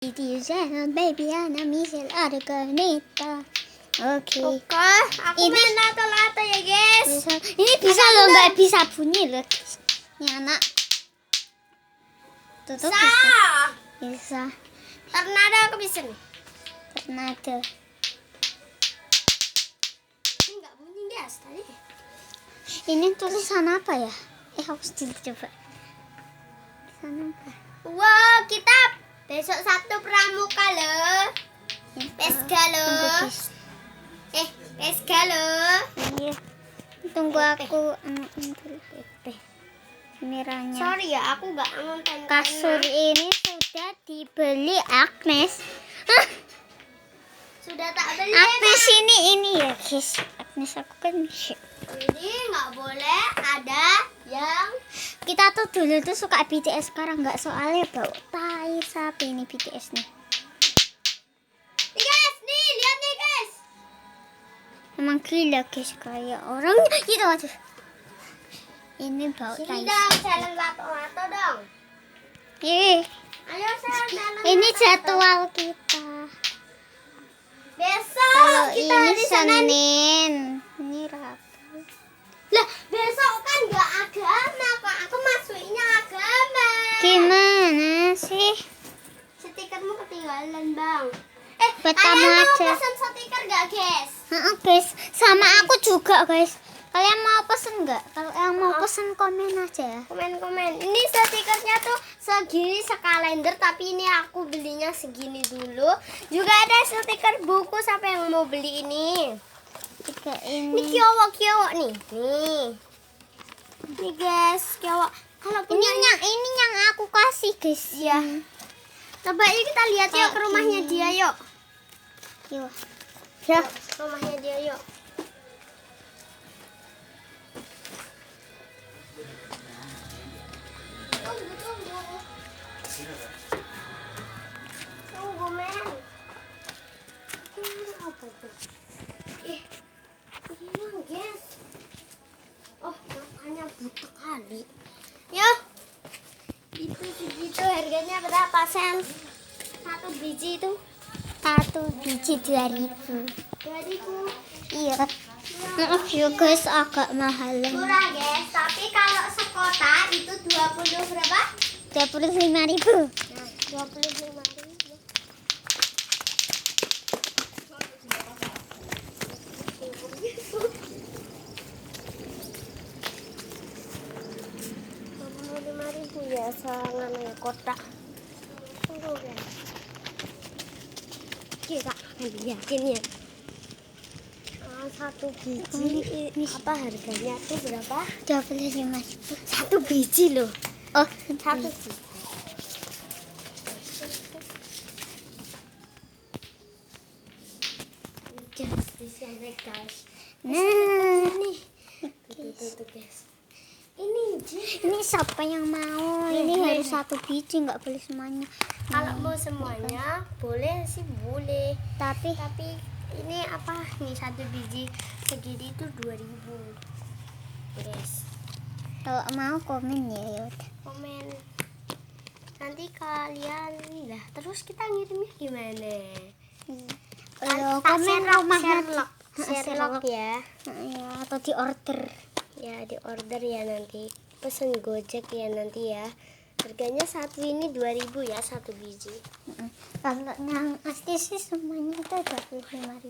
Baby Ana Michelle Arganita. Oke. Aku main lato-lato ya guys. Ini bisa loh, nggak bisa bunyi loh. Ini anak. Tutup bisa. Tornado aku bisa nih. Tornado. Ini nggak bunyi guys tadi. Ini tulisan apa ya? Aku coba. Tulisan apa? Wow, kita besok satu pramuka loh. Pesga loh. Pesga loh. Iya. Tunggu aku merahnya. Sorry ya, aku nggak nonton. Kasur ini sudah dibeli Agnes. Hah? Sudah tak beli. Agnes ini ya guys. Agnes aku kan bisa. Jadi nggak boleh ada yang Kita tuh dulu tuh suka BTS, sekarang nggak, soalnya bau tai sapi ini BTS nih. nih guys, nih lihat nih guys. Emang gila guys, kayak orang gitu aja. Ini bau tai. Sini dong, challenge lato-lato dong. Ih, Ayo challenge. ini jadwal kita. Besok Kalau kita ini di sana nih. Senin, ini Rabu. Lah, besok kan nggak agama kok. Aku masukinnya agama. Gimana sih? Stikermu ketinggalan, Bang. Buat Kalian kamu mau aja. pesan stiker nggak, guys? Guys, sama aku juga guys. Kalian mau pesen nggak? Kalau yang mau pesen komen aja ya. Komen-komen. Ini stikernya tuh segini sekalender, tapi ini aku belinya segini dulu. Juga ada stiker buku, siapa yang mau beli ini? Juga Ini ini. kiowok nih. Nih guys, kiowok. Kalau Ini yang aku kasih guys. ya. Coba yuk kita lihat yuk ke rumahnya dia yuk. Yuk. Ya. Rumahnya dia yuk. Tunggu men. Ini apa tuh? Ini guys. Oh, makanya butuh kali. Ya. Itu segitu harganya berapa sen? Satu biji itu Satu biji 2.000. 2.000. Iya. Maaf ya guys, agak mahalan. Murah guys, tapi kalau sekotak itu 20 berapa? 25.000. Nah, 25.000. Ya sangat kotak. Tunggu guys. Kita akan lihatin ya. Satu biji apa harganya tuh berapa? 25.000. Satu biji loh. Oh, Satu biji. Guys, di sini guys. Nah, Nih. Tuh guys. Ini siapa yang mau? Ini harus satu biji, nggak boleh semuanya. kalau mau semuanya boleh sih boleh. Tapi Ini apa nih, satu biji segini itu 2.000 guys. kalau mau komen ya, yaudah. Komen nanti kalian lah, terus kita ngirimnya gimana? Kalau Tak komen Sherlock, rumahnya Sherlock ya. ya, atau di order. Ya di order ya nanti, pesen Gojek ya nanti ya. Harganya satu ini 2.000 ya, satu biji. Kalau yang asli sih semuanya itu 25.000.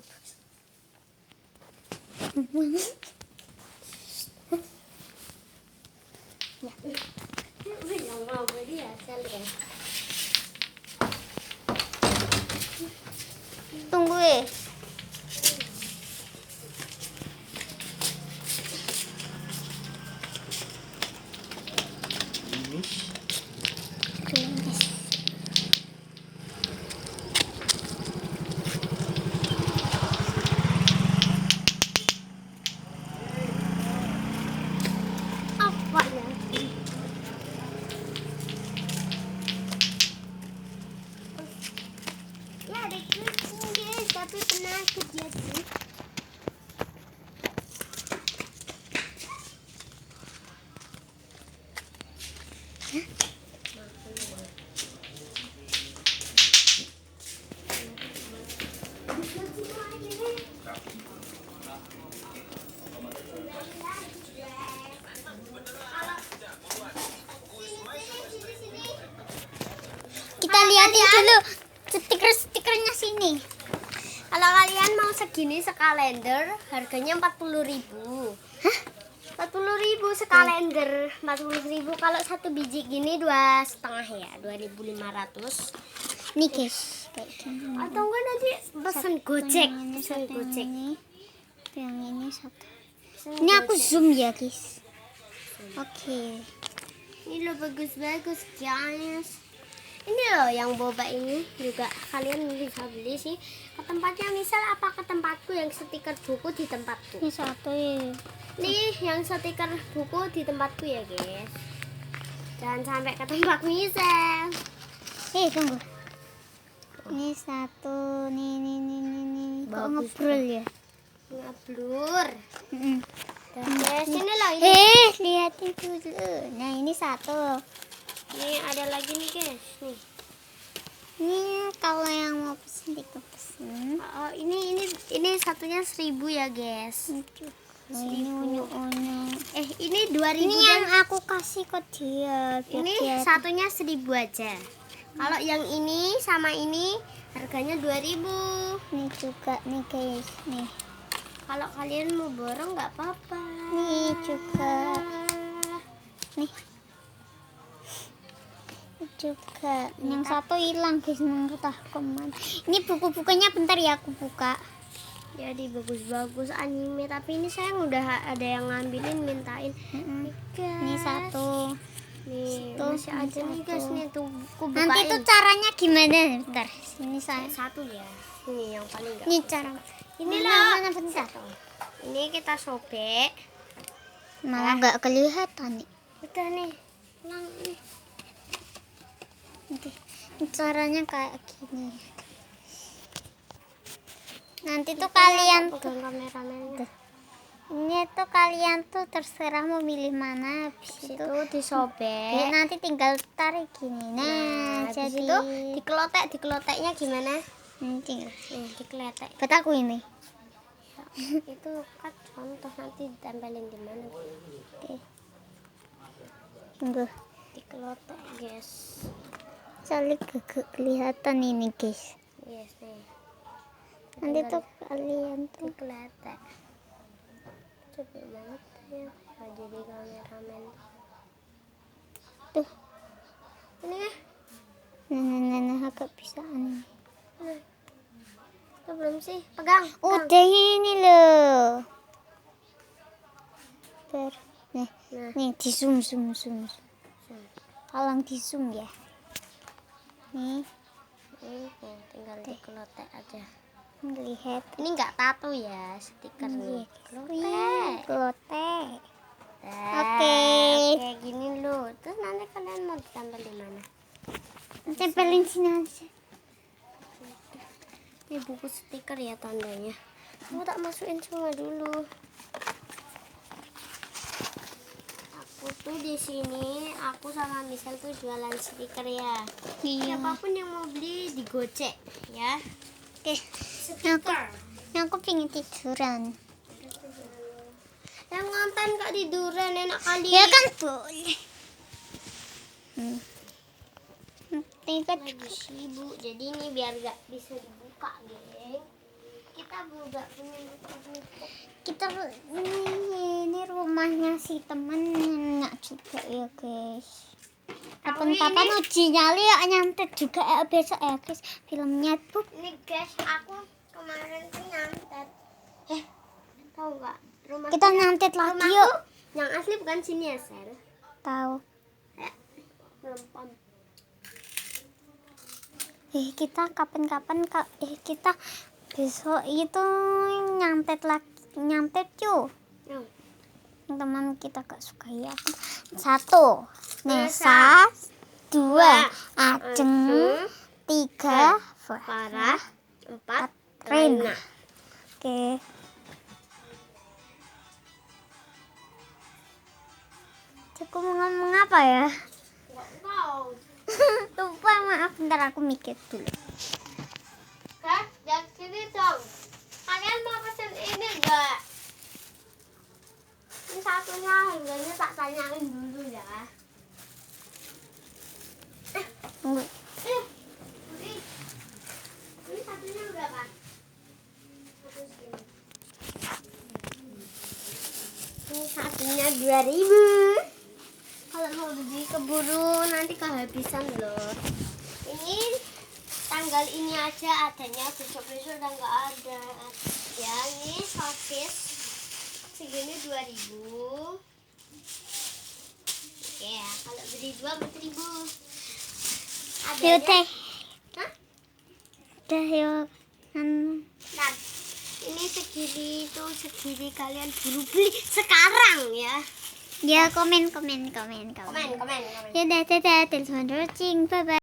Ya. Yang mau beli ya sel ya. Tunggu ya. Apa ya? Ya ada kucing guys, tapi penakut ya sih. liatin dulu stiker-stikernya sini. Kalau kalian mau segini sekalender, harganya 40.000. Hah? 40.000 sekalender, 40.000. Kalau satu biji gini 2,5 ya, 2.500. Nih guys, kayak gini. Atau enggak nanti pesan Gojek, pesan Gojek. Yang ini satu. Pesan Ini aku Gojek. zoom ya guys. Oke. Ini loh bagus-bagus guys. Ini loh yang boba ini juga kalian bisa beli sih ke tempatnya, misal apa ke tempatku yang stiker buku di tempatku. Ini satu ya. Nih yang stiker buku di tempatku ya guys. Jangan sampai ke tempat misal. Tunggu. Ini satu. Nih. Kok Bagus, ngebrol ya? Ngeblur. Mm-mm. Guys, ini loh ini. Lihatin dulu. Nah, ini satu. Nih ada lagi nih guys. Nih. Ini kalau yang mau pesen tinggal pesen. Oh, ini satunya 1.000 ya guys. Ini unyu-unyu. Ini 2.000 Ini dan yang aku kasih ke dia. biar ini dia- satunya 1.000 aja. Kalau yang ini sama ini harganya 2.000. Nih juga nih guys. Nih. Kalau kalian mau borong nggak apa-apa. Nih juga. Nih. Juga. Yang satu hilang guys, entah kemana. Ini buku-bukunya bentar ya aku buka. Jadi bagus-bagus anime, tapi ini sayang udah ada yang ngambilin mintain. Mm-mm. Nih, guys. Ini satu. Nih, Tuh, masih ini ada nih guys satu. nih tuh aku bukain. Nanti tuh caranya gimana? Bentar. Sini saya. Satu ya. Ini yang paling enggak. Ini cara. Ini Mana, loh. mana bentar. Ini kita sobek. Malah nggak kelihatan nih. Udah nih. Lang nih. Nanti caranya kayak gini. Nanti tuh kalian tuh Pegang kameramennya. ini tuh kalian tuh terserah mau milih mana. Habis itu Itu disobek. nanti tinggal tarik gini. Nah, Habis jadi itu dikeloteknya gimana? tinggal. Nih, dikeletek. Buat aku ini. Itu kan contoh, nanti ditempelin di mana? Oke. Tunggu. Dikelotek, guys. Soalnya gak kelihatan ini guys. Yes, nih. Nanti tuh kalian tuh Dikeletek. Cepet banget ya. Nggak jadi kameramen. tuh. Ini ya. Nah, agak bisa aneh. Nah. Itu belum sih. Pegang. Udah ini loh. Nih, Nah. nih di zoom. Tolong di zoom ya. Nih, Tinggal dikelotek aja. lihat. Ini nggak tato ya, stiker nih. Kelotek. Klotek. Nah, Oke. Kayak gini loh. Terus nanti kalian mau ditempel di mana? Tempelin sini aja. Ini buku stiker ya tandanya. Aku tak masukin semua dulu. Aku tuh di sini, aku sama Misal tuh jualan stiker ya. Iya. Siapapun yang mau beli di Gojek ya. Oke. Yang aku pengen tiduran. Yang ngonten kak tiduran enak kali. Ya kan boleh. Tinggal Lagi sibuk, jadi ini biar gak bisa dibuka, geng. Kita juga punya buku-buku. kita ini rumahnya si temennya juga ya guys. Kapan-kapan ini- uji nyali ya nyantet juga ya besok ya guys filmnya tuh. Ini guys, aku kemarin tuh nyantet. Tahu nggak? Rumah Kita nyantet lagi rumahku yuk. yang asli bukan sini ya, Sel. Tahu. Lempam. Kita kapan-kapan kita besok itu nyantet yuk. Yuk. Teman kita gak suka ya. 1 Nesa. Nesa, 2 Ajeng, 3 Farah. 4 Rina. Oke. Aku mau ngomong apa ya? Wow. Lupa, maaf, bentar aku mikir dulu. Guys, jangan sini dong. Kalian mau pesen ini enggak? Ini satunya harganya tak tanyain dulu ya. Tunggu. 2.000. Kalau mau beli keburu nanti kehabisan loh. Ini tanggal ini aja adanya, besok-besok udah nggak ada. Ya ini sosis segini 2.000. Oke ya, kalau beli 2 4.000. Yuk teh. Hah? Udah yuk. Nah, ini segini tuh segini, kalian buru beli sekarang ya. Ya komen. Komen. Ya udah, dadah. Thanks for watching. Bye bye.